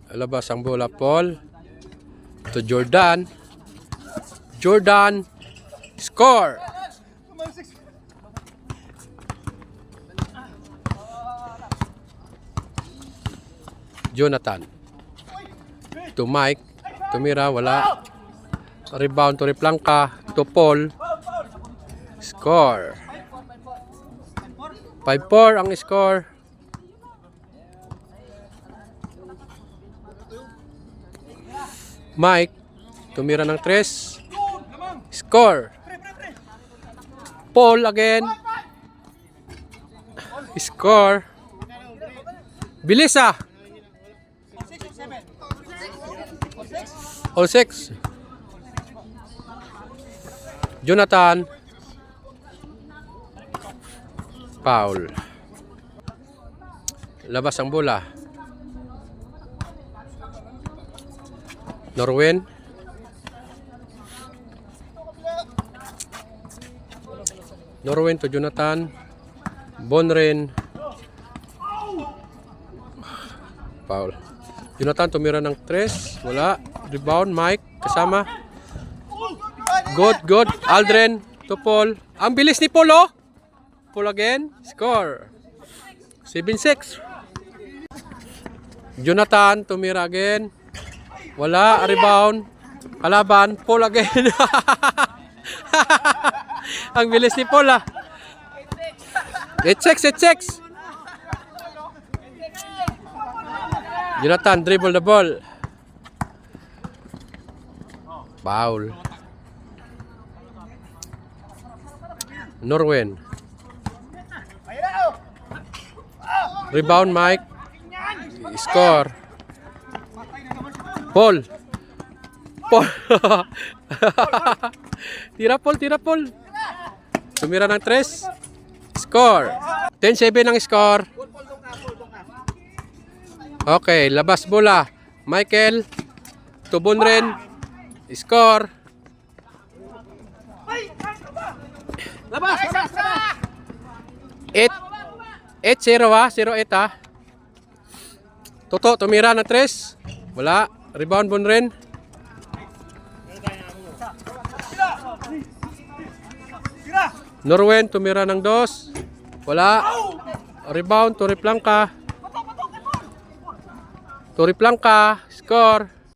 Labas ang bola, Paul. To Jordan. Jordan. Score! Jonathan. To Mike. Tumira, wala. Rebound to Replanka. To Paul. Score. 5-4 ang score. Mike. Tumira ng 3. Score. Paul again. Score. Bilis ah. All 6. Jonathan. Foul. Labas ang bola. Norwin. Norwin to Jonathan. Bonren. Foul. Jonathan tumira ng 3. Wala. Rebound. Mike. Kasama. Good. Aldren to Paul. Ang bilis ni Paul, oh. Paul again. Score. 7-6. Jonathan tumira again. Wala. Rebound. Kalaban. Paul again. Ang bilis ni Paul, ah. 8-6. Jonathan dribble the ball. Foul. Norwin. Rebound Mike. Score. Paul. Tira Paul. Tumira ng 3. Score. 10-7 ang score. Okay, labas bola. Michael. Tubon rin. Score. Labas. 8-0 ah. 0-8 ah. Toto, tumira ng 3. Wala. Rebound bon rin. Norwen, tumira ng 2. Wala. Rebound, Torre Blanca. Score.